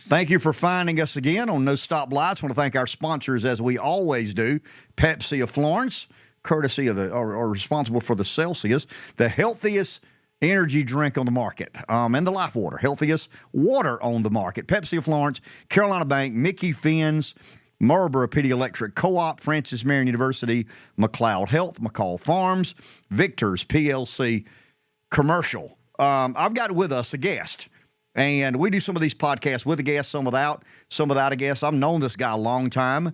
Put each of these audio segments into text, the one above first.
Thank you for finding us again on No Stop Lights. I want to thank our sponsors, as we always do, Pepsi of Florence, courtesy of or responsible for the Celsius, the healthiest energy drink on the market, and the Life Water, healthiest water on the market. Pepsi of Florence, Carolina Bank, Micky Finn's, Marlboro MPD Electric Co-op, Francis Marion University, McLeod Health, McCall Farms, Victor's PLC Commercial. I've got with us a guest, and we do some of these podcasts with a guest, some without a guest. I've known this guy a long time.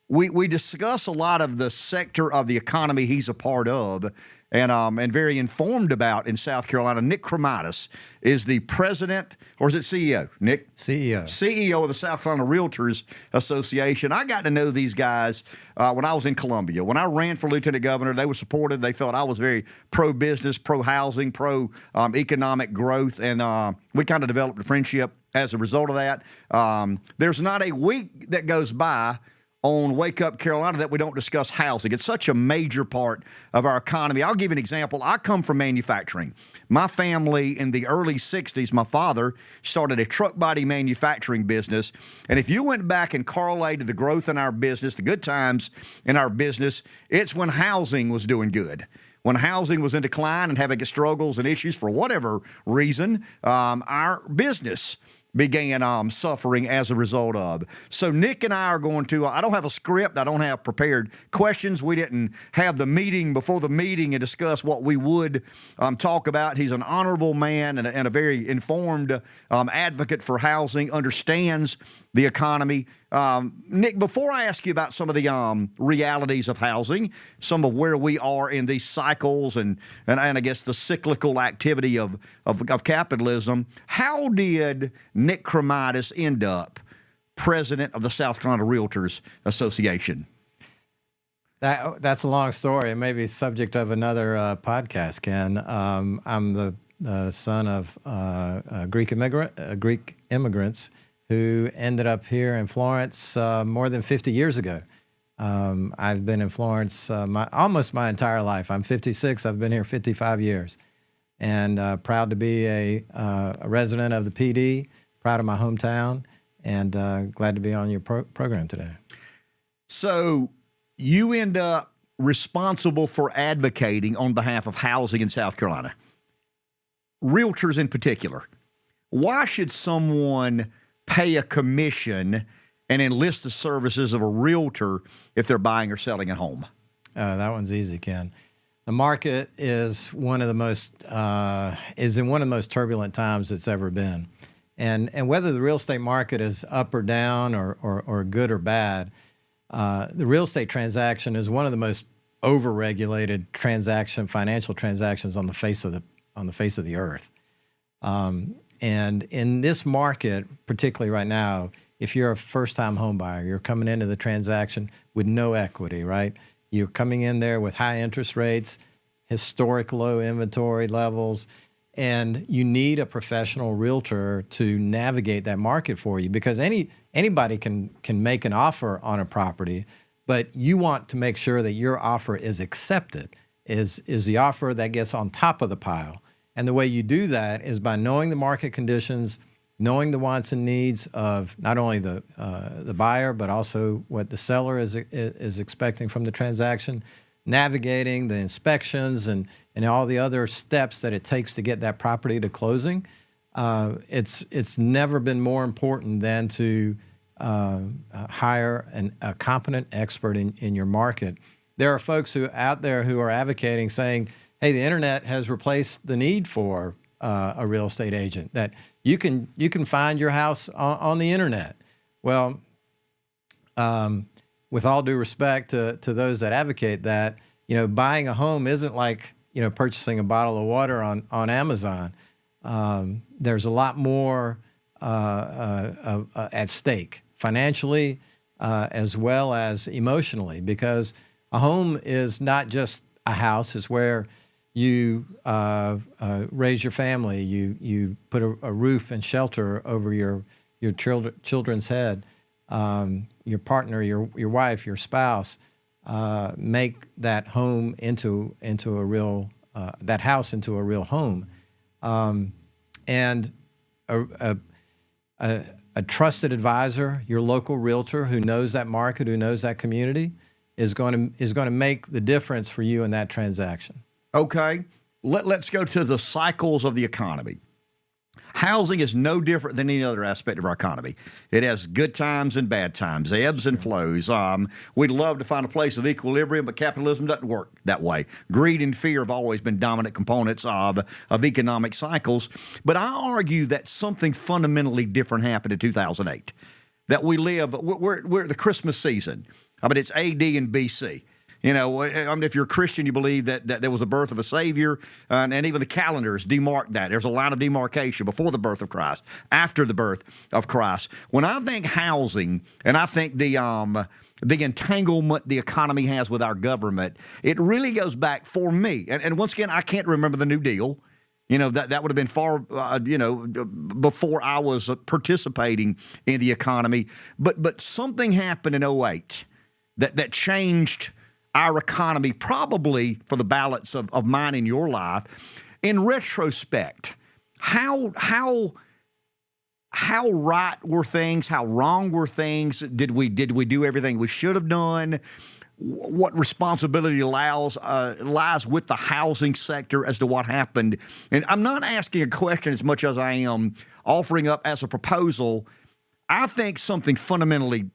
We discuss a lot of the sector of the economy he's a part of and very informed about in South Carolina. Nick Kremydas is the president, or is it CEO, Nick? CEO. CEO of the South Carolina Realtors Association. I got to know these guys when I was in Columbia. When I ran for lieutenant governor, they were supportive. They felt I was very pro-business, pro-housing, pro-economic growth, and we kind of developed a friendship as a result of that. There's not a week that goes by on Wake Up Carolina that we don't discuss housing. It's such a major part of our economy. I'll give you an example. I come from manufacturing. My family in the early 60s, my father started a truck body manufacturing business. And if you went back and correlated the growth in our business, the good times in our business, it's when housing was doing good. When housing was in decline and having struggles and issues for whatever reason, our business began suffering as a result of. So Nick and I are going to, I don't have a script. I don't have prepared questions. We didn't have the meeting before the meeting and discuss what we would talk about. He's an honorable man and a very informed advocate for housing, understands the economy. Nick, before I ask you about some of the realities of housing, some of where we are in these cycles and I guess the cyclical activity of capitalism, how did Nick Kremydas end up president of the South Carolina Realtors Association? That's a long story and maybe subject of another podcast, Ken. I'm the son of Greek immigrants who ended up here in Florence more than 50 years ago. I've been in Florence almost my entire life. I'm 56. I've been here 55 years. And proud to be a resident of the Pee Dee, proud of my hometown, and glad to be on your program today. So you end up responsible for advocating on behalf of housing in South Carolina. Realtors in particular. Why should someone pay a commission and enlist the services of a realtor if they're buying or selling a home? That one's easy, Ken. The market is in one of the most turbulent times it's ever been. And whether the real estate market is up or down or good or bad, the real estate transaction is one of the most overregulated financial transactions on the face of the earth. And in this market, particularly right now, if you're a first-time home buyer, you're coming into the transaction with no equity, right? You're coming in there with high interest rates, historic low inventory levels, and you need a professional realtor to navigate that market for you, because anybody can make an offer on a property, but you want to make sure that your offer is accepted, is the offer that gets on top of the pile. And the way you do that is by knowing the market conditions, knowing the wants and needs of not only the buyer, but also what the seller is expecting from the transaction, navigating the inspections and all the other steps that it takes to get that property to closing. It's never been more important than to hire a competent expert in your market. There are folks out there who are advocating, saying, hey, the internet has replaced the need for a real estate agent, that you can find your house on the internet. Well, with all due respect to those that advocate that, buying a home isn't like, purchasing a bottle of water on Amazon. There's a lot more at stake financially as well as emotionally, because a home is not just a house. It's where you raise your family. You put a roof and shelter over your children's head. Your partner, your wife, your spouse, make that home into a real that house into a real home. And a trusted advisor, your local realtor who knows that market, who knows that community, is going to make the difference for you in that transaction. Okay, let's go to the cycles of the economy. Housing is no different than any other aspect of our economy. It has good times and bad times, ebbs and flows. We'd love to find a place of equilibrium, but capitalism doesn't work that way. Greed and fear have always been dominant components of economic cycles. But I argue that something fundamentally different happened in 2008. That we're at the Christmas season. I mean, it's AD and BC. You know, I mean, if you're a Christian, you believe that there was the birth of a Savior, and even the calendars demark that. There's a line of demarcation before the birth of Christ, after the birth of Christ. When I think housing, and I think the entanglement the economy has with our government, it really goes back for me. And once again, I can't remember the New Deal. You know, that would have been far, before I was participating in the economy. But something happened in 2008 that changed our economy, probably for the balance of mine in your life. In retrospect, how right were things? How wrong were things? Did we do everything we should have done? What responsibility lies with the housing sector as to what happened? And I'm not asking a question as much as I am offering up as a proposal. I think something fundamental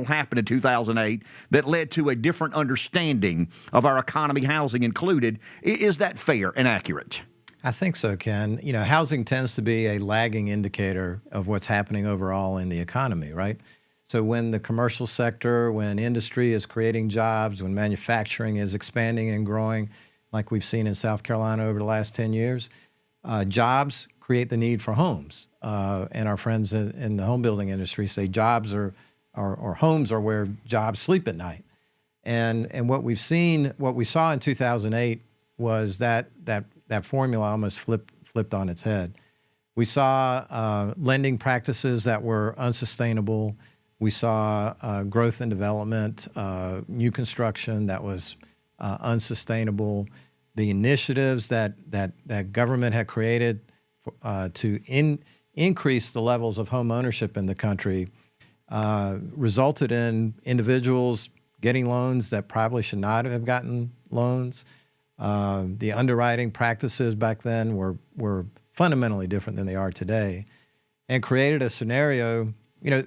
happened in 2008 that led to a different understanding of our economy, housing included. Is that fair and accurate? I think so, Ken. You know, housing tends to be a lagging indicator of what's happening overall in the economy, right? So when the commercial sector, when industry is creating jobs, when manufacturing is expanding and growing, like we've seen in South Carolina over the last 10 years, jobs create the need for homes. And our friends in the home building industry say jobs or homes are where jobs sleep at night. And what we saw in 2008 was that formula almost flipped on its head. We saw lending practices that were unsustainable. We saw growth and development, new construction that was unsustainable. The initiatives that government had created to increase the levels of home ownership in the country resulted in individuals getting loans that probably should not have gotten loans. The underwriting practices back then were fundamentally different than they are today, and created a scenario. You know,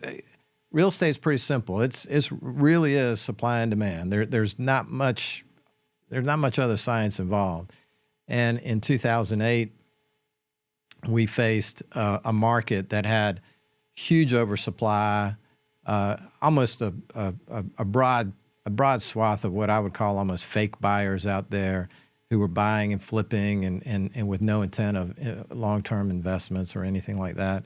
real estate's pretty simple. It's really is supply and demand. There's not much other science involved. And in 2008, we faced a market that had huge oversupply, almost a broad swath of what I would call almost fake buyers out there who were buying and flipping and with no intent of long-term investments or anything like that,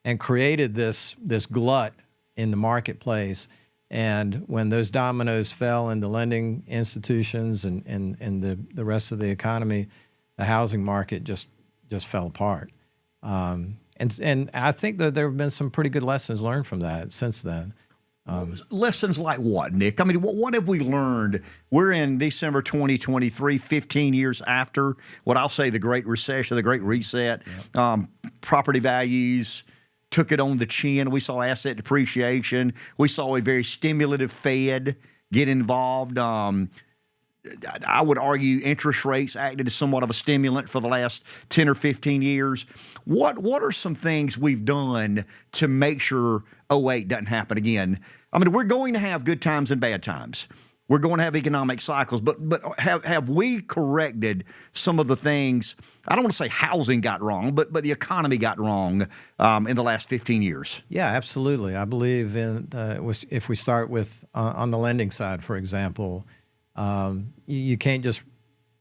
and created this glut in the marketplace. And when those dominoes fell into lending institutions and the rest of the economy, the housing market just fell apart. And I think that there have been some pretty good lessons learned from that since then. Lessons like what, Nick? I mean, what have we learned? We're in December 2023, 15 years after what I'll say the Great Recession, the Great Reset. Yep. Property values took it on the chin. We saw asset depreciation. We saw a very stimulative Fed get involved. I would argue interest rates acted as somewhat of a stimulant for the last 10 or 15 years. What are some things we've done to make sure 2008 doesn't happen again? I mean, we're going to have good times and bad times. We're going to have economic cycles, but have we corrected some of the things? I don't want to say housing got wrong, but the economy got wrong in the last 15 years. Yeah, absolutely. I believe in if we start with on the lending side, for example, you can't just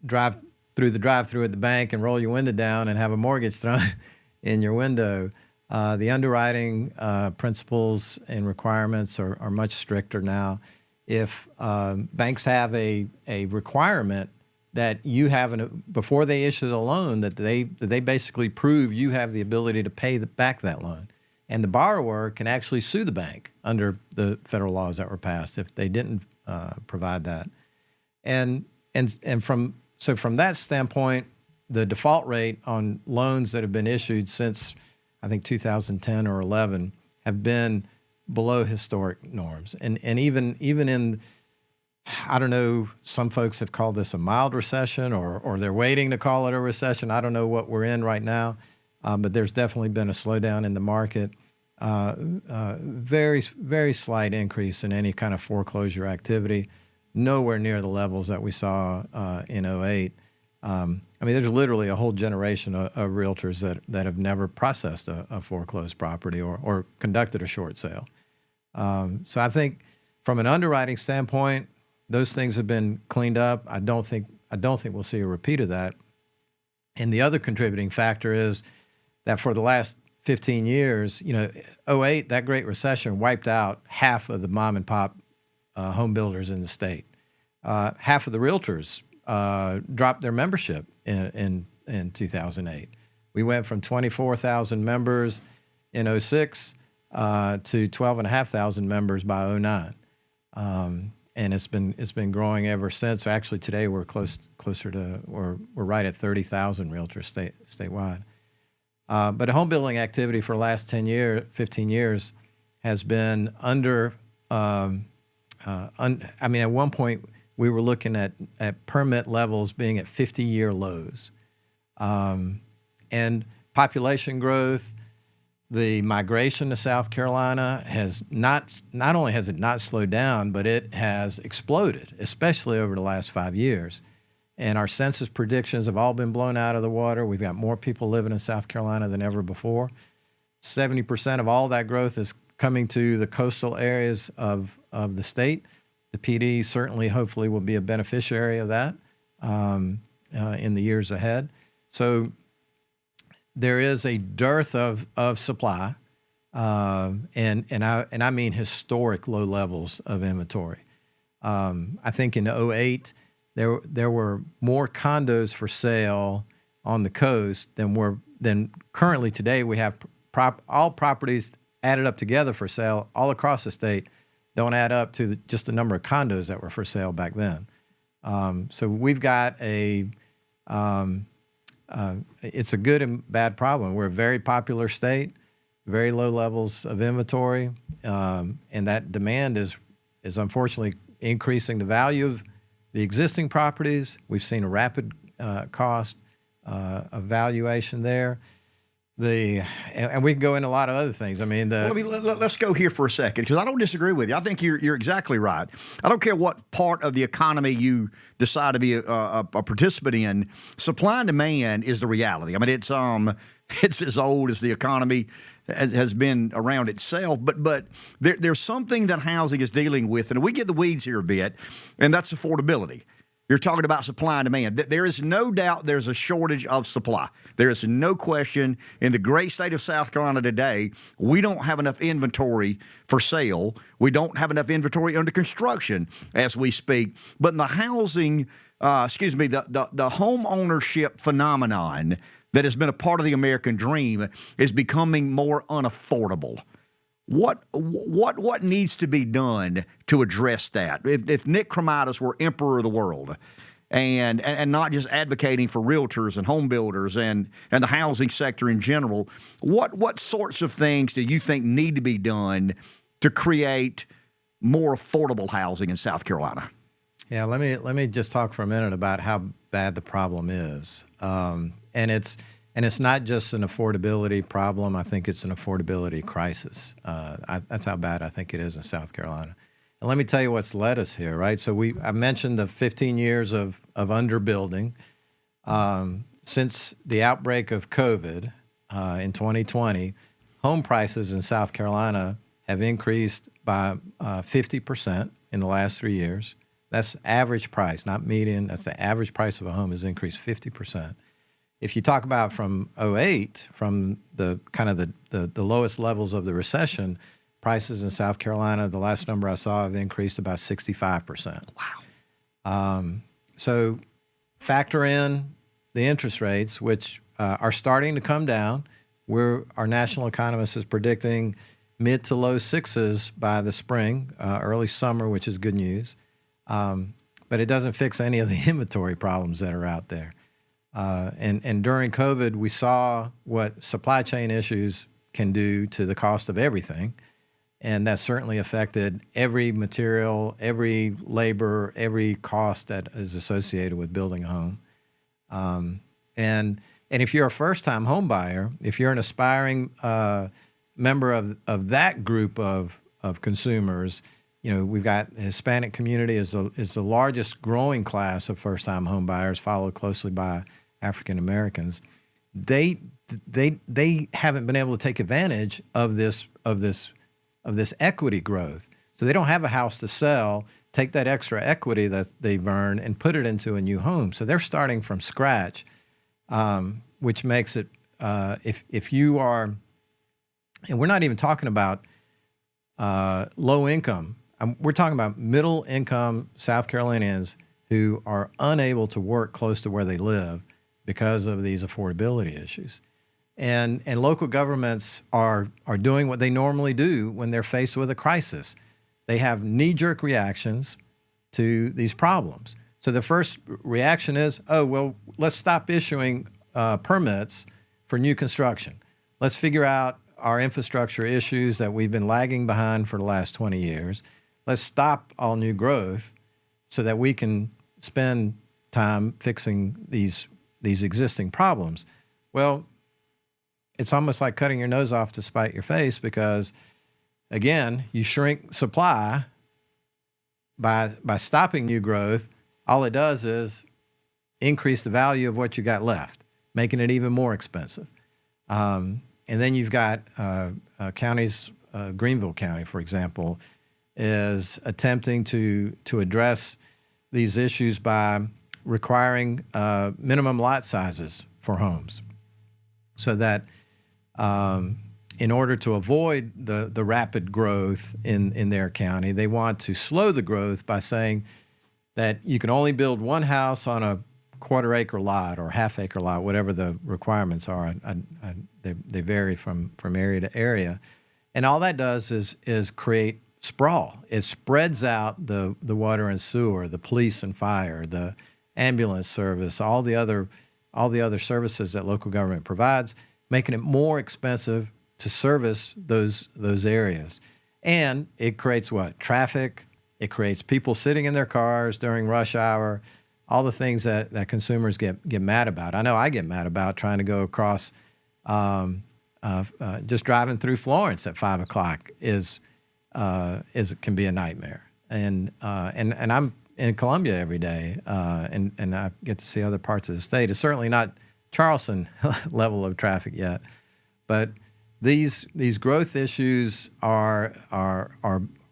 drive through the drive-through at the bank and roll your window down and have a mortgage thrown in your window. The underwriting principles and requirements are much stricter now. If banks have a requirement that you have before they issue the loan, that they basically prove you have the ability to pay back that loan, and the borrower can actually sue the bank under the federal laws that were passed if they didn't provide that. And from that standpoint, the default rate on loans that have been issued since I think 2010 or 11, have been below historic norms. And even in, I don't know, some folks have called this a mild recession, or they're waiting to call it a recession. I don't know what we're in right now, but there's definitely been a slowdown in the market. Very, very slight increase in any kind of foreclosure activity, nowhere near the levels that we saw in '08. I mean, there's literally a whole generation of realtors that have never processed a foreclosed property or conducted a short sale. So I think from an underwriting standpoint, those things have been cleaned up. I don't think we'll see a repeat of that. And the other contributing factor is that for the last 15 years, '08, that Great Recession wiped out half of the mom and pop home builders in the state. Half of the realtors dropped their membership in 2008. We went from 24,000 members in '06 to 12,500 members by '09. And it's been growing ever since. So actually, today we're closer to, we're right at 30,000 realtors statewide. But home building activity for the last 15 years has been under. I mean, at one point we were looking at permit levels being at 50-year lows, and population growth. The migration to South Carolina has not only has it not slowed down, but it has exploded, especially over the last 5 years. And our census predictions have all been blown out of the water. We've got more people living in South Carolina than ever before. 70% of all that growth is coming to the coastal areas of the state. The Pee Dee certainly, hopefully, will be a beneficiary of that in the years ahead. So there is a dearth of supply, and I mean historic low levels of inventory. I think in '08 there were more condos for sale on the coast than currently today. We have all properties added up together for sale all across the state don't add up to just the number of condos that were for sale back then. So we've got it's a good and bad problem. We're a very popular state, very low levels of inventory, and that demand is unfortunately increasing the value of the existing properties. We've seen a rapid cost of valuation there. And we can go into a lot of other things. I mean, let's go here for a second, because I don't disagree with you. I think you're exactly right. I don't care what part of the economy you decide to be a participant in. Supply and demand is the reality. I mean, it's as old as the economy has been around itself. But there's something that housing is dealing with, and we get the weeds here a bit, and that's affordability. You're talking about supply and demand. There is no doubt there's a shortage of supply. There is no question in the great state of South Carolina today, we don't have enough inventory for sale. We don't have enough inventory under construction as we speak. But in the housing, the home ownership phenomenon that has been a part of the American dream is becoming more unaffordable. What needs to be done to address that? If Nick Kremydas were emperor of the world, and not just advocating for realtors and home builders and the housing sector in general, what sorts of things do you think need to be done to create more affordable housing in South Carolina? Yeah, let me just talk for a minute about how bad the problem is, and it's not just an affordability problem. I think it's an affordability crisis. That's how bad I think it is in South Carolina. And let me tell you what's led us here, right? So I mentioned the 15 years of underbuilding. Since the outbreak of COVID in 2020, home prices in South Carolina have increased by 50% in the last 3 years. That's average price, not median. That's the average price of a home has increased 50%. If you talk about from '08, from the kind of the lowest levels of the recession, prices in South Carolina, the last number I saw, have increased about 65%. Wow. So factor in the interest rates, which are starting to come down. Our national economist is predicting mid to low sixes by the spring, early summer, which is good news. But it doesn't fix any of the inventory problems that are out there. And during COVID, we saw what supply chain issues can do to the cost of everything. And that certainly affected every material, every labor, every cost that is associated with building a home. And if you're a first-time home buyer, if you're an aspiring member of that group of consumers, we've got the Hispanic community is the largest growing class of first-time home buyers, followed closely by African Americans. They haven't been able to take advantage of this equity growth. So they don't have a house to sell, take that extra equity that they've earned and put it into a new home. So they're starting from scratch, which makes it, if you are, and we're not even talking about low income, we're talking about middle income South Carolinians who are unable to work close to where they live because of these affordability issues. And local governments are doing what they normally do when they're faced with a crisis. They have knee-jerk reactions to these problems. So the first reaction is, oh, well, let's stop issuing permits for new construction. Let's figure out our infrastructure issues that we've been lagging behind for the last 20 years. Let's stop all new growth so that we can spend time fixing these existing problems. Well, it's almost like cutting your nose off to spite your face because, again, you shrink supply by stopping new growth. All it does is increase the value of what you got left, making it even more expensive. And then you've got counties, Greenville County, for example, is attempting to address these issues by requiring minimum lot sizes for homes so that in order to avoid the rapid growth in their county, they want to slow the growth by saying that you can only build one house on a quarter-acre lot or half-acre lot, whatever the requirements are. They vary from area to area. And all that does is create sprawl. It spreads out the water and sewer, the police and fire, the ambulance service, all the other services that local government provides, making it more expensive to service those areas. And it creates what? Traffic. It creates people sitting in their cars during rush hour, all the things that consumers get mad about. I know I get mad about trying to go across, just driving through Florence at 5 o'clock can be a nightmare. And I'm in Columbia every day, and I get to see other parts of the state. It's certainly not Charleston level of traffic yet, but these growth issues are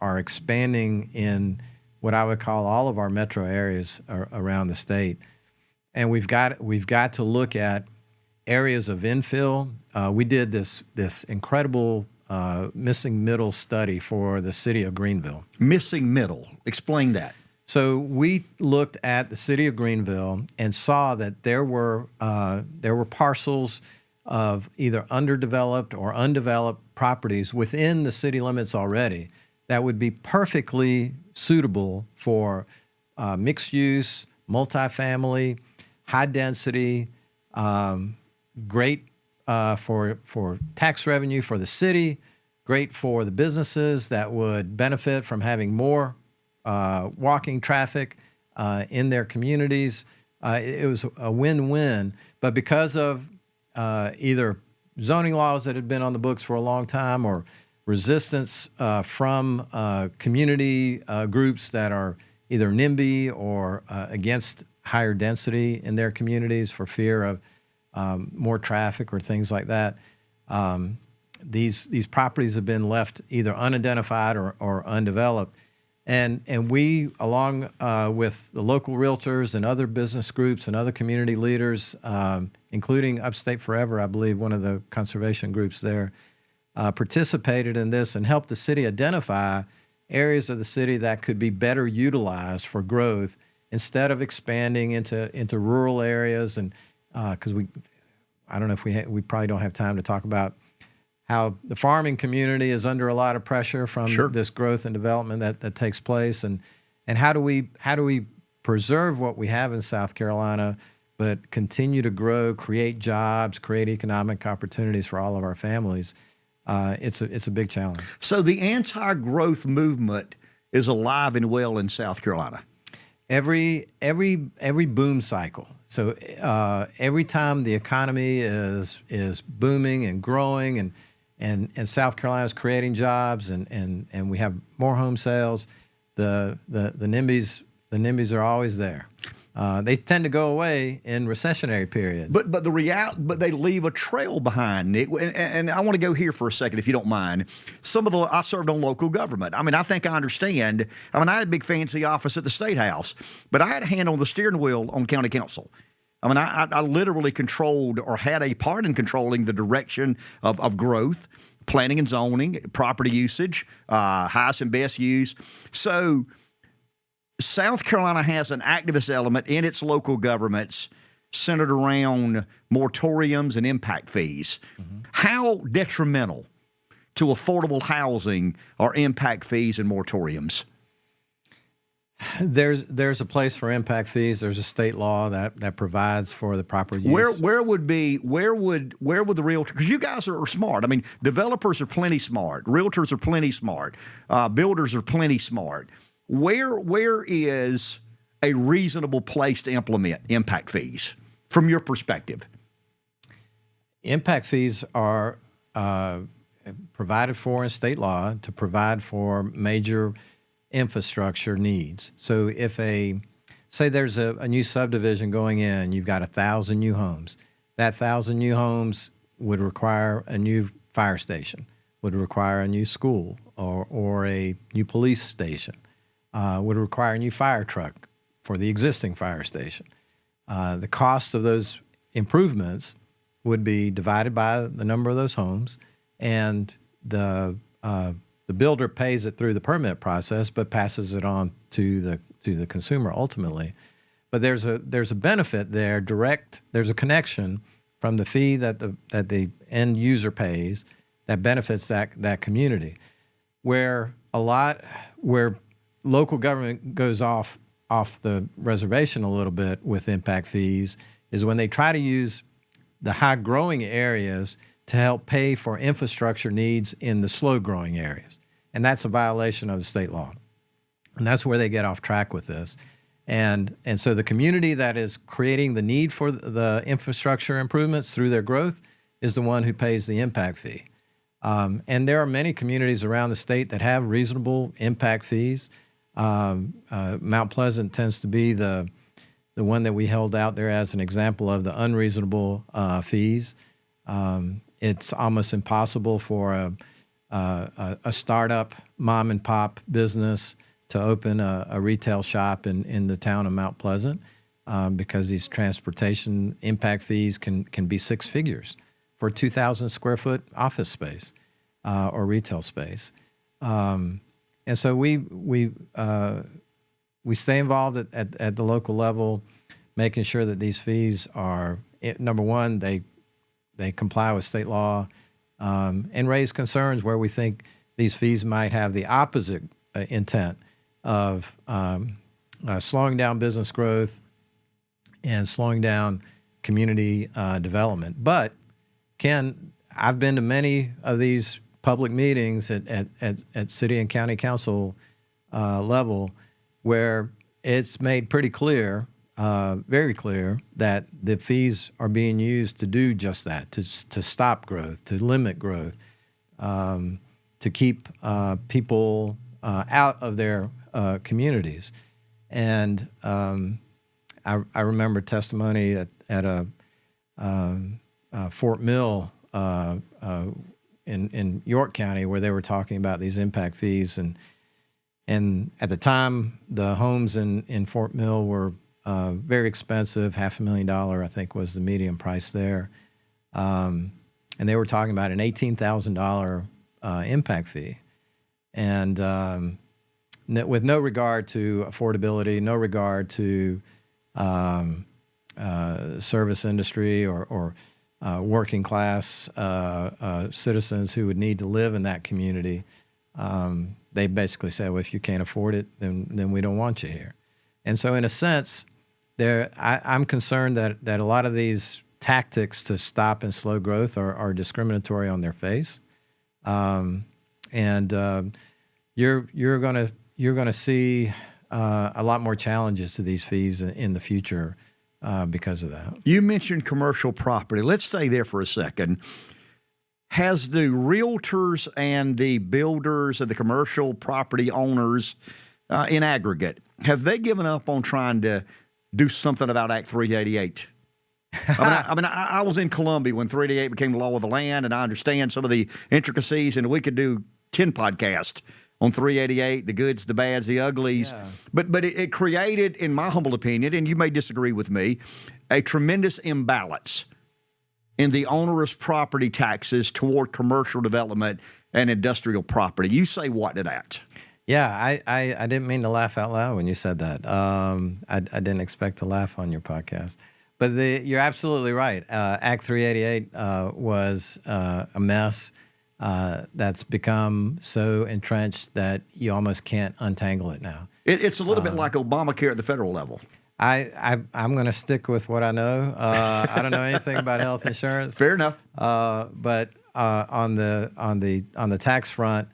expanding in what I would call all of our metro areas around the state, and we've got to look at areas of infill. We did this incredible missing middle study for the city of Greenville. Missing middle. Explain that. So we looked at the city of Greenville and saw that there were parcels of either underdeveloped or undeveloped properties within the city limits already that would be perfectly suitable for mixed use, multifamily, high density, great for tax revenue for the city, great for the businesses that would benefit from having more walking traffic in their communities. It was a win-win, but because of either zoning laws that had been on the books for a long time or resistance from community groups that are either NIMBY or against higher density in their communities for fear of more traffic or things like that, these properties have been left either unidentified or undeveloped. And we, along with the local realtors and other business groups and other community leaders, including Upstate Forever, I believe one of the conservation groups there, participated in this and helped the city identify areas of the city that could be better utilized for growth instead of expanding into rural areas. And because I don't know if we probably don't have time to talk about how the farming community is under a lot of pressure from this growth and development that takes place, and how do we preserve what we have in South Carolina, but continue to grow, create jobs, create economic opportunities for all of our families it's a big challenge. So the anti-growth movement is alive and well in South Carolina. Every boom cycle. So every time the economy is booming and growing, and South Carolina is creating jobs, and we have more home sales, the NIMBYs are always there. They tend to go away in recessionary periods. But they leave a trail behind, Nick. And I want to go here for a second, if you don't mind. I served on local government. I mean, I think I understand. I mean, I had a big fancy office at the State House, but I had a hand on the steering wheel on county council. I mean, I literally controlled or had a part in controlling the direction of growth, planning and zoning, property usage, highest and best use. So South Carolina has an activist element in its local governments centered around moratoriums and impact fees. Mm-hmm. How detrimental to affordable housing are impact fees and moratoriums? There's a place for impact fees. There's a state law that provides for the proper use. Where would the realtor? Because you guys are smart. I mean, developers are plenty smart. Realtors are plenty smart. Builders are plenty smart. Where is a reasonable place to implement impact fees from your perspective? Impact fees are provided for in state law to provide for major infrastructure needs. So if say there's a new subdivision going in, you've got 1,000 new homes. That 1,000 new homes would require a new fire station, would require a new school or a new police station, would require a new fire truck for the existing fire station. The cost of those improvements would be divided by the number of those homes, and the builder pays it through the permit process, but passes it on to the consumer ultimately. But there's a benefit there, there's a connection from the fee that the end user pays that benefits that community. Where local government goes off the reservation a little bit with impact fees is when they try to use the high growing areas to help pay for infrastructure needs in the slow growing areas. And that's a violation of the state law. And that's where they get off track with this. And so the community that is creating the need for the infrastructure improvements through their growth is the one who pays the impact fee. And there are many communities around the state that have reasonable impact fees. Mount Pleasant tends to be the one that we held out there as an example of the unreasonable fees. It's almost impossible for a startup mom and pop business to open a retail shop in the town of Mount Pleasant because these transportation impact fees can be six figures for 2,000 square foot office space or retail space. And so we stay involved at the local level, making sure that these fees are, number one, they comply with state law, and raise concerns where we think these fees might have the opposite intent of slowing down business growth and slowing down community development. But Ken, I've been to many of these public meetings at city and county council level where it's made pretty clear, very clear, that the fees are being used to do just that, to stop growth, to limit growth, to keep people out of their communities. And I remember testimony at a Fort Mill in York County where they were talking about these impact fees. And at the time, the homes in Fort Mill were very expensive. $500,000, I think, was the median price there. And they were talking about an $18,000 impact fee. And with no regard to affordability, no regard to service industry or working class citizens who would need to live in that community, they basically said, well, if you can't afford it, then we don't want you here. And so in a sense, I'm concerned that a lot of these tactics to stop and slow growth are discriminatory on their face. You're gonna see a lot more challenges to these fees in the future because of that. You mentioned commercial property. Let's stay there for a second. Has the realtors and the builders and the commercial property owners in aggregate, have they given up on trying to do something about Act 388? I was in Columbia when 388 became the law of the land, and I understand some of the intricacies, and we could do 10 podcasts on 388, the goods, the bads, the uglies. Yeah. But it created, in my humble opinion, and you may disagree with me, a tremendous imbalance in the onerous property taxes toward commercial development and industrial property. You say what to that? Yeah, I didn't mean to laugh out loud when you said that. I didn't expect to laugh on your podcast. But you're absolutely right. Act 388 was a mess that's become so entrenched that you almost can't untangle it now. It's a little bit like Obamacare at the federal level. I'm going to stick with what I know. I don't know anything about health insurance. Fair enough. But on the tax front,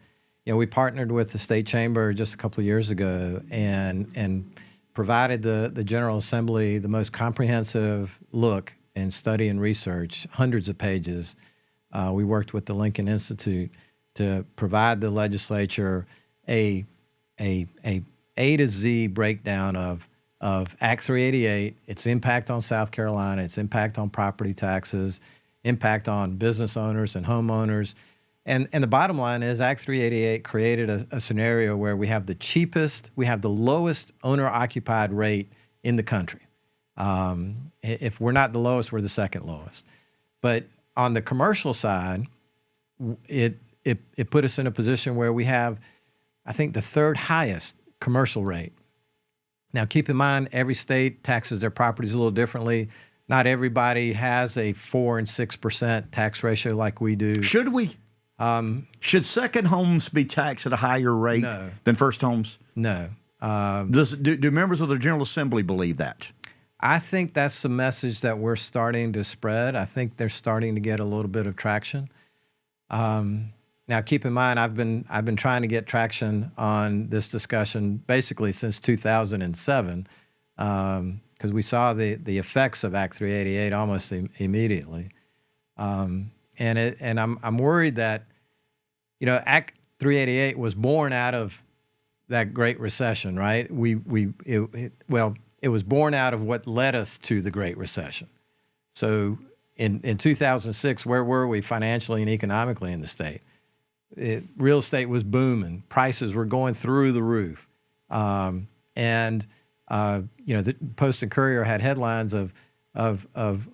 we partnered with the state chamber just a couple of years ago and provided the General Assembly the most comprehensive look and study and research, hundreds of pages. We worked with the Lincoln Institute to provide the legislature a to Z breakdown of Act 388, its impact on South Carolina, its impact on property taxes, impact on business owners and homeowners. And the bottom line is Act 388 created a scenario where we have the lowest owner-occupied rate in the country. If we're not the lowest, we're the second lowest. But on the commercial side, it put us in a position where we have, I think, the third highest commercial rate. Now, keep in mind, every state taxes their properties a little differently. Not everybody has a 4% and 6% tax ratio like we do. Should we? Should second homes be taxed at a higher rate than first homes? No. Do members of the General Assembly believe that? I think that's the message that we're starting to spread. I think they're starting to get a little bit of traction. Now, keep in mind, I've been trying to get traction on this discussion basically since 2007, because we saw the effects of Act 388 almost immediately, and I'm worried that Act 388 was born out of that Great Recession, right? It was born out of what led us to the Great Recession. So in 2006, where were we financially and economically in the state? Real estate was booming. Prices were going through the roof. The Post and Courier had headlines of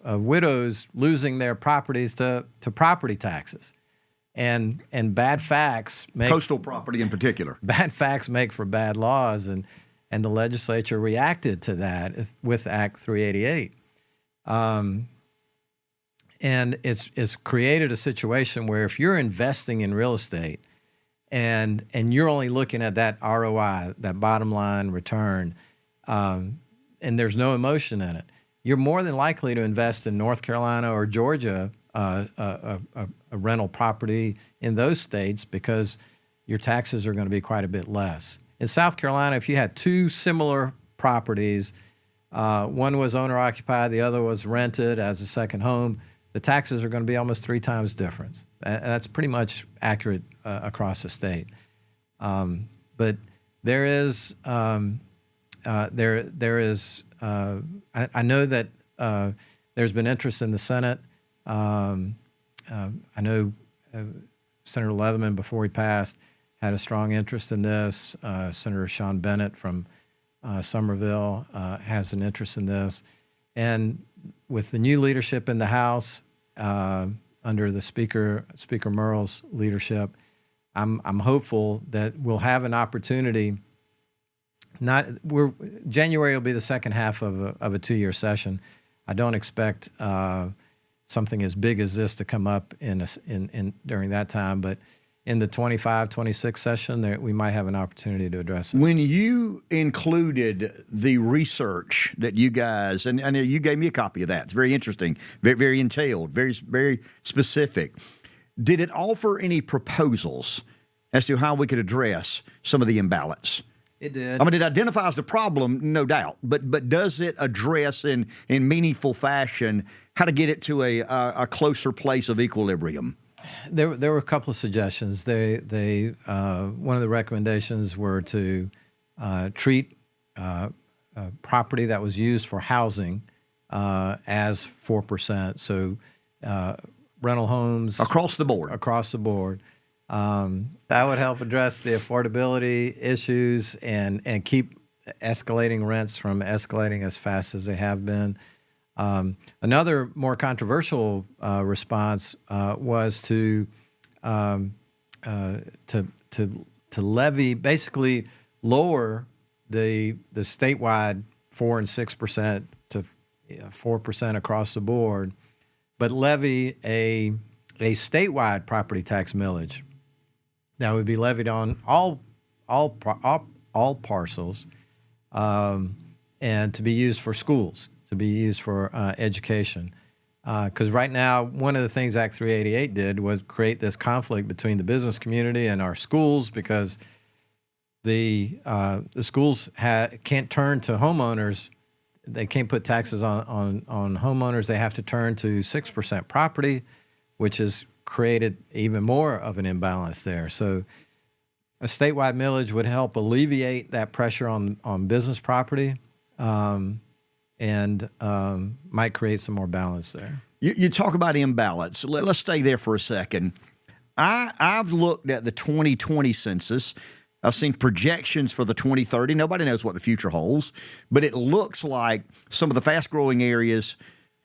widows losing their properties to property taxes. And bad facts make... Coastal property in particular. Bad facts make for bad laws, and the legislature reacted to that with Act 388. And it's created a situation where if you're investing in real estate and you're only looking at that ROI, that bottom line return, and there's no emotion in it, you're more than likely to invest in North Carolina or Georgia, a rental property in those states, because your taxes are going to be quite a bit less. In South Carolina, if you had two similar properties, one was owner-occupied, the other was rented as a second home, the taxes are going to be almost 3 times difference. That's pretty much accurate across the state. But there is, I know that there's been interest in the Senate. I know Senator Leatherman, before he passed, had a strong interest in this. Senator Sean Bennett from Somerville has an interest in this. And with the new leadership in the House, under the Speaker Murrell's leadership, I'm hopeful that we'll have an opportunity. January will be the second half of a 2-year session. I don't expect something as big as this to come up during that time, but in the 25-26 session, we might have an opportunity to address it. When you included the research that you guys, and I know you gave me a copy of that. It's very interesting, very, very entailed, very, very specific. did it offer any proposals as to how we could address some of the imbalance? It did. I mean, it identifies the problem, no doubt, but does it address in meaningful fashion how to get it to a closer place of equilibrium? There were a couple of suggestions. They one of the recommendations were to treat property that was used for housing as 4%. So rental homes Across the board. Across the board. That would help address the affordability issues and keep escalating rents from escalating as fast as they have been. Another more controversial response was to levy, basically lower the statewide 4% and 6% to 4% across the board, but levy a statewide property tax millage that would be levied on all parcels, and to be used for schools, to be used for education. Because right now, one of the things Act 388 did was create this conflict between the business community and our schools, because the schools can't turn to homeowners. They can't put taxes on homeowners. They have to turn to 6% property, which has created even more of an imbalance there. So a statewide millage would help alleviate that pressure on business property, and might create some more balance there. You talk about imbalance. Let's stay there for a second. I've looked at the 2020 census. I've seen projections for the 2030. Nobody knows what the future holds, but it looks like some of the fast-growing areas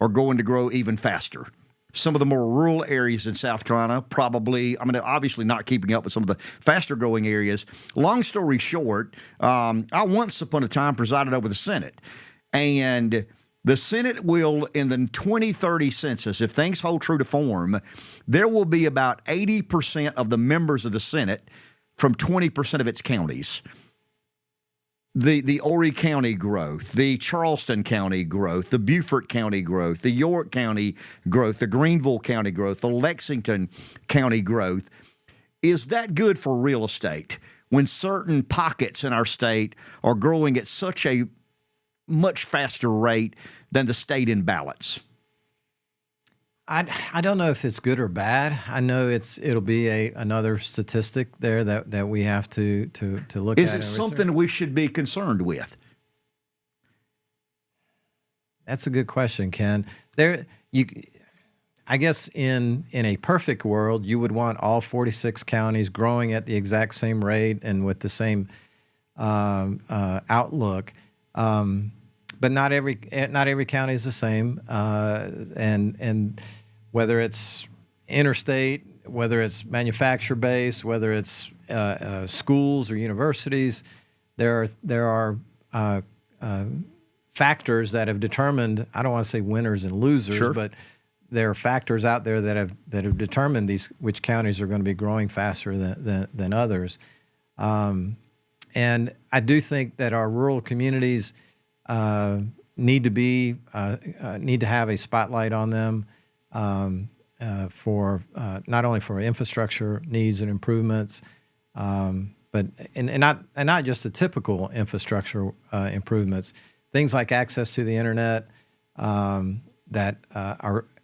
are going to grow even faster. Some of the more rural areas in South Carolina probably, I mean, obviously not keeping up with some of the faster-growing areas. Long story short, I once upon a time presided over the Senate, and the Senate will, in the 2030 census, if things hold true to form, there will be about 80% of the members of the Senate from 20% of its counties. The Horry County growth, the Charleston County growth, the Beaufort County growth, the York County growth, the Greenville County growth, the Lexington County growth. Is that good for real estate when certain pockets in our state are growing at such a much faster rate than the state in balance? I don't know if it's good or bad. I know it'll be another statistic there that we have to look at. Is it something we should be concerned with? That's a good question, Ken. I guess in a perfect world, you would want all 46 counties growing at the exact same rate and with the same outlook. But not every county is the same, and whether it's interstate, whether it's manufacturer-based, whether it's schools or universities, there are factors that have determined. I don't want to say winners and losers, sure, but there are factors out there that have determined which counties are going to be growing faster than others. And I do think that our rural communities need to have a spotlight on them for not only for infrastructure needs and improvements, but not just the typical infrastructure improvements. Things like access to the internet that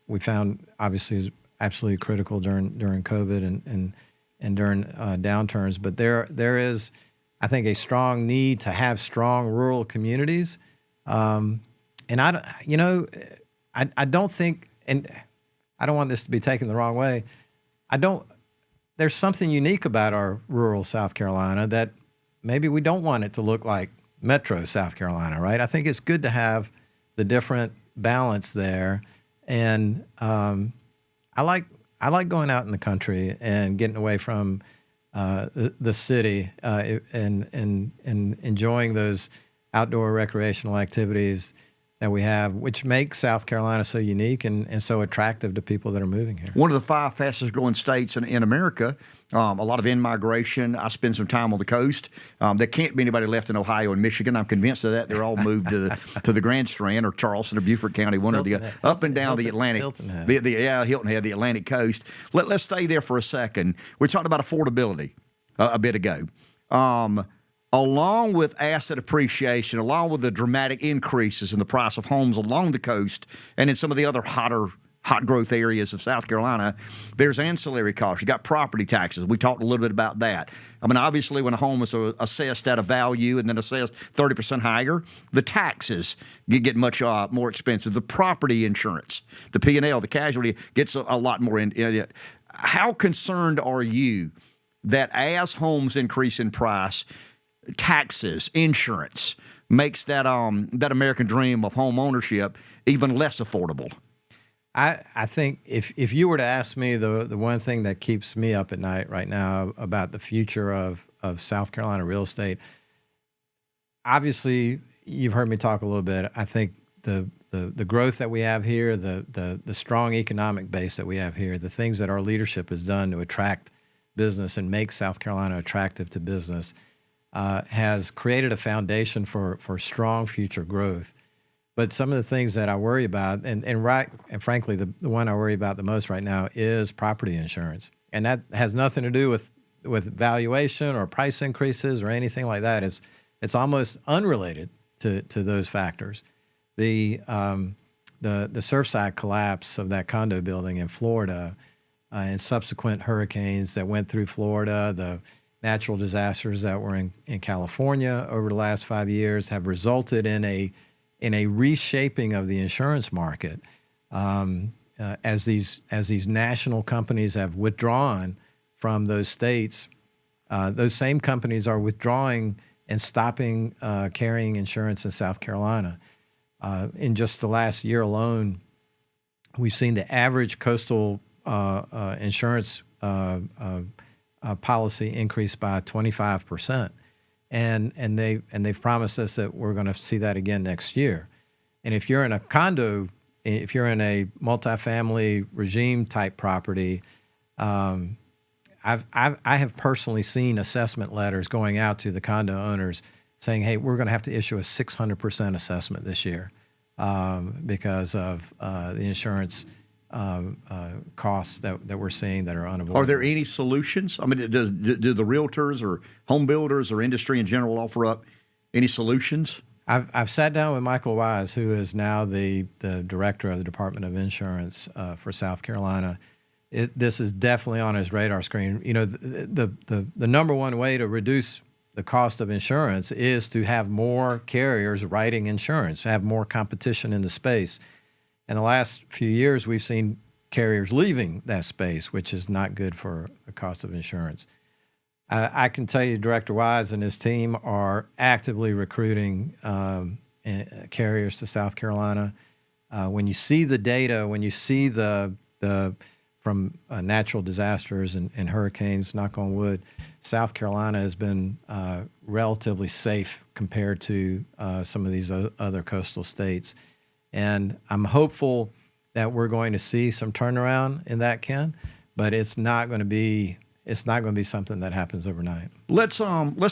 we found obviously is absolutely critical during COVID and during downturns. But there is, I think, a strong need to have strong rural communities. And I don't think, and I don't want this to be taken the wrong way, there's something unique about our rural South Carolina that maybe we don't want it to look like metro South Carolina, right? I think it's good to have the different balance there. And I like going out in the country and getting away from the city and enjoying those outdoor recreational activities that we have, which makes South Carolina so unique and so attractive to people that are moving here. One of the 5 fastest growing states in America a lot of in-migration. I spend some time on the coast. There can't be anybody left in Ohio and Michigan. I'm convinced of that. They're all moved to the Grand Strand or Charleston or Beaufort County, one or the other, up and down the Atlantic. Hilton Head. Hilton Head, the Atlantic coast. Let's stay there for a second. We talked about affordability a bit ago. Along with asset appreciation, along with the dramatic increases in the price of homes along the coast and in some of the other hot growth areas of South Carolina, there's ancillary costs. You got property taxes. We talked a little bit about that. I mean, obviously, when a home is assessed at a value and then assessed 30% higher, the taxes get much more expensive. The property insurance, the P&L, the casualty gets a lot more in it. How concerned are you that as homes increase in price, taxes, insurance makes that American dream of home ownership even less affordable? I think if you were to ask me the one thing that keeps me up at night right now about the future of South Carolina real estate, obviously you've heard me talk a little bit. I think the growth that we have here, the strong economic base that we have here, the things that our leadership has done to attract business and make South Carolina attractive to business has created a foundation for strong future growth. But some of the things that I worry about, and frankly, the one I worry about the most right now is property insurance. And that has nothing to do with valuation or price increases or anything like that. It's almost unrelated to those factors. The Surfside collapse of that condo building in Florida and subsequent hurricanes that went through Florida, the natural disasters that were in California over the last 5 years have resulted in a reshaping of the insurance market as these national companies have withdrawn from those states. Those same companies are withdrawing and stopping carrying insurance in South Carolina. In just the last year alone, we've seen the average coastal insurance policy increase by 25%. And they've promised us that we're going to see that again next year. And if you're in a condo, if you're in a multifamily regime type property, I have personally seen assessment letters going out to the condo owners saying, "Hey, we're going to have to issue a 600% assessment this year because of the insurance." Costs that we're seeing that are unavoidable. Are there any solutions? I mean, do the realtors or home builders or industry in general offer up any solutions? I've sat down with Michael Wise, who is now the director of the Department of Insurance for South Carolina. This is definitely on his radar screen. You know, the number one way to reduce the cost of insurance is to have more carriers writing insurance, have more competition in the space. In the last few years, we've seen carriers leaving that space, which is not good for the cost of insurance. I can tell you Director Wise and his team are actively recruiting carriers to South Carolina. When you see the data, when you see the from natural disasters and hurricanes, knock on wood, South Carolina has been relatively safe compared to some of these other coastal states. And I'm hopeful that we're going to see some turnaround in that, Ken, but it's not going to be something that happens overnight. Let's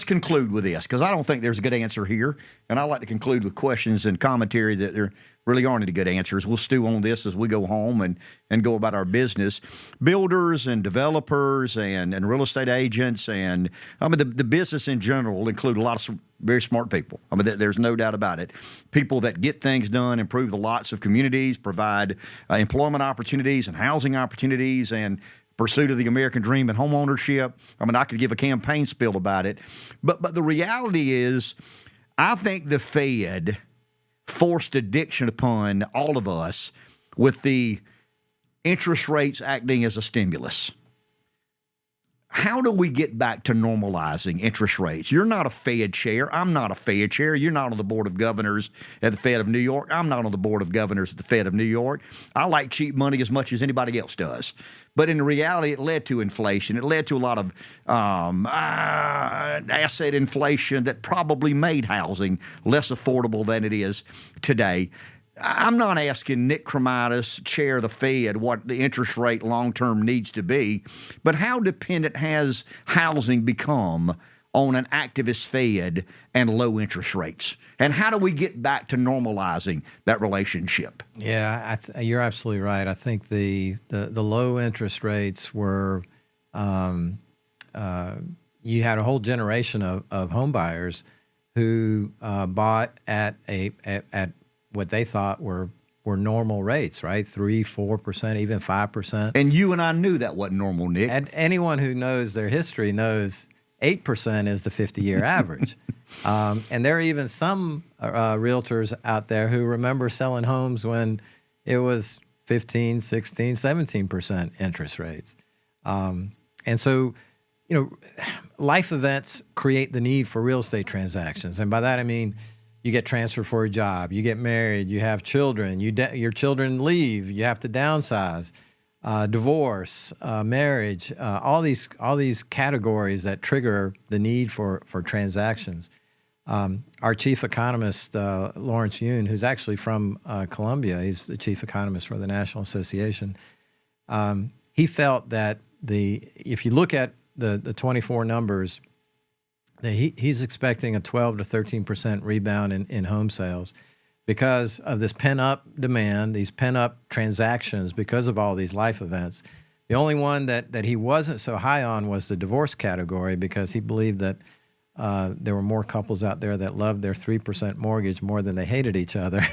conclude with this, because I don't think there's a good answer here, and I like to conclude with questions and commentary that there really aren't any good answers. We'll stew on this as we go home and go about our business. Builders and developers and real estate agents and the business in general will include a lot of very smart people. I mean, there's no doubt about it. People that get things done, improve the lots of communities, provide employment opportunities and housing opportunities and pursuit of the American dream and home ownership. I mean, I could give a campaign spiel about it. But the reality is, I think the Fed forced addiction upon all of us with the interest rates acting as a stimulus. How do we get back to normalizing interest rates? You're not a Fed chair. I'm not a Fed chair. You're not on the board of governors at the Fed of New York. I'm not on the board of governors at the Fed of New York. I like cheap money as much as anybody else does. But in reality, it led to inflation. It led to a lot of asset inflation that probably made housing less affordable than it is today. I'm not asking Nick Kremydas, chair of the Fed, what the interest rate long-term needs to be, but how dependent has housing become on an activist Fed and low interest rates? And how do we get back to normalizing that relationship? Yeah, you're absolutely right. I think the low interest rates were, you had a whole generation of home buyers who bought at what they thought were normal rates, right? 3%, 4%, even 5%. And you and I knew that wasn't normal, Nick. And anyone who knows their history knows 8% is the 50-year average. And there are even some realtors out there who remember selling homes when it was 15, 16, 17% interest rates. And so, life events create the need for real estate transactions. And by that, I mean, you get transferred for a job, you get married, you have children, your children leave, you have to downsize, divorce, marriage, all these categories that trigger the need for transactions. Our chief economist, Lawrence Yun, who's actually from Columbia, he's the chief economist for the National Association. He felt that if you look at the 24 numbers, he's expecting a 12 to 13% rebound in home sales because of this pent-up demand, these pent-up transactions because of all these life events. The only one that he wasn't so high on was the divorce category because he believed that there were more couples out there that loved their 3% mortgage more than they hated each other.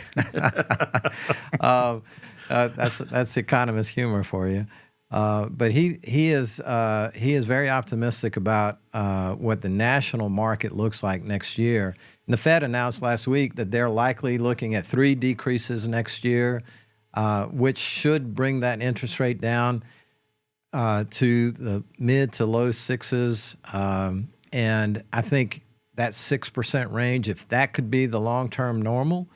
That's economist humor for you. But he is very optimistic about what the national market looks like next year. And the Fed announced last week that they're likely looking at 3 decreases next year, which should bring that interest rate down to the mid to low 6s. And I think that 6% range, if that could be the long-term normal,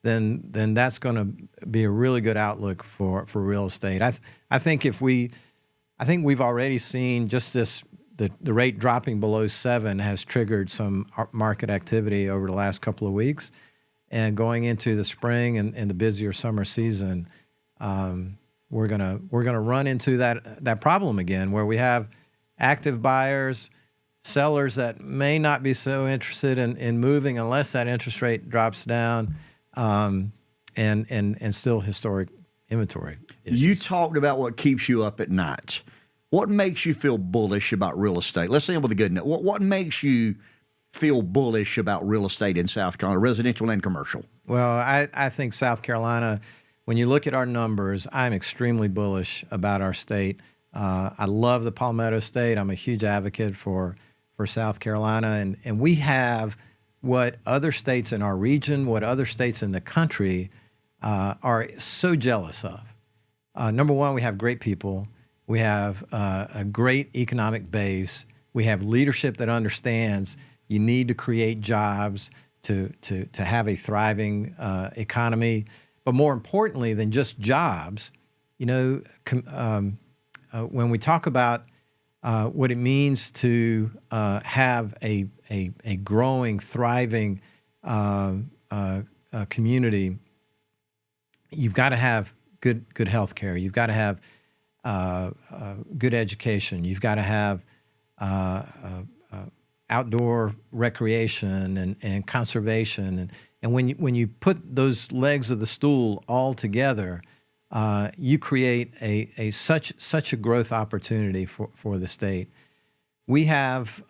then that's going to be a really good outlook for real estate. I think we've already seen just the rate dropping below 7 has triggered some market activity over the last couple of weeks, and going into the spring and the busier summer season, we're gonna run into that problem again where we have active buyers, sellers that may not be so interested in moving unless that interest rate drops down. And still historic inventory issues. You talked about what keeps you up at night. What makes you feel bullish about real estate? Let's end with a good note. What makes you feel bullish about real estate in South Carolina, residential and commercial? Well, I think South Carolina, when you look at our numbers, I'm extremely bullish about our state. I love the Palmetto State. I'm a huge advocate for South Carolina, and we have what other states in our region, what other states in the country are so jealous of. Number one, we have great people. We have a great economic base. We have leadership that understands you need to create jobs to have a thriving economy. But more importantly than just jobs, when we talk about what it means to have a growing, thriving community, you've got to have good health care. You've got to have good education. You've got to have outdoor recreation and conservation. And when you put those legs of the stool all together, you create such a growth opportunity for the state. We have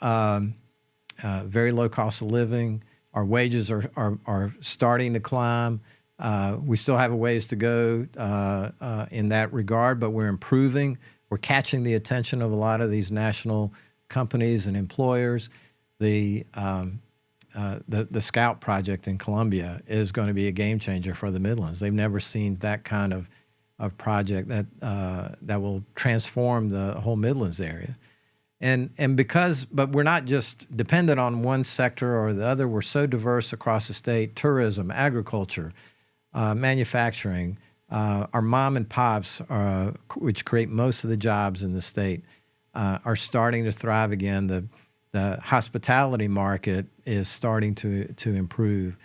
very low cost of living. Our wages are starting to climb. We still have a ways to go in that regard, but we're improving. We're catching the attention of a lot of these national companies and employers. The Scout project in Columbia is going to be a game changer for the Midlands. They've never seen that kind of project that will transform the whole Midlands area. But we're not just dependent on one sector or the other. We're so diverse across the state: tourism, agriculture, manufacturing. Our mom and pops, which create most of the jobs in the state, are starting to thrive again. The hospitality market is starting to improve.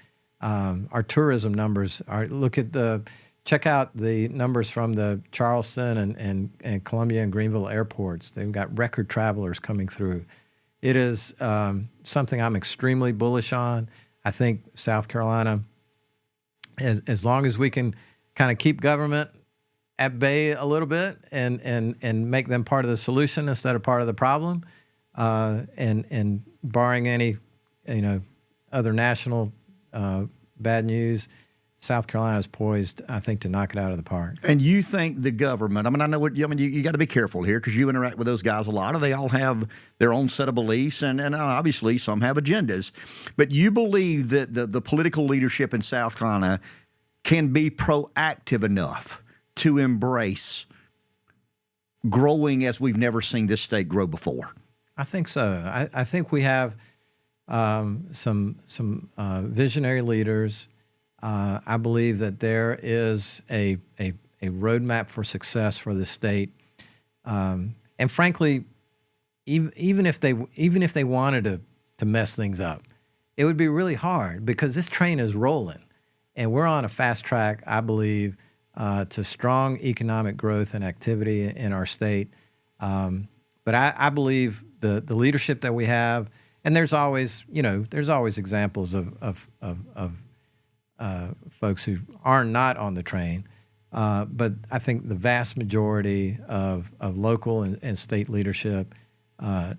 Our tourism numbers are, check out the numbers from the Charleston and Columbia and Greenville airports. They've got record travelers coming through. It is something I'm extremely bullish on. I think South Carolina, as long as we can kind of keep government at bay a little bit and make them part of the solution instead of part of the problem, and barring any other national bad news, South Carolina is poised, I think, to knock it out of the park. And you think the government, I know you got to be careful here because you interact with those guys a lot, and they all have their own set of beliefs, and obviously some have agendas. But you believe that the political leadership in South Carolina can be proactive enough to embrace growing as we've never seen this state grow before? I think so. I think we have some visionary leaders. I believe that there is a roadmap for success for the state, and frankly, even if they wanted to mess things up, it would be really hard because this train is rolling, and we're on a fast track, I believe, to strong economic growth and activity in our state. But I believe the leadership that we have, and there's always examples of folks who are not on the train, but I think the vast majority of local and state leadership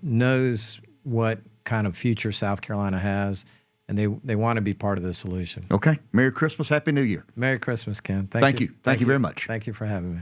knows what kind of future South Carolina has, and they want to be part of the solution. Okay. Merry Christmas. Happy New Year. Merry Christmas, Ken. Thank you. Thank you very much. Thank you for having me.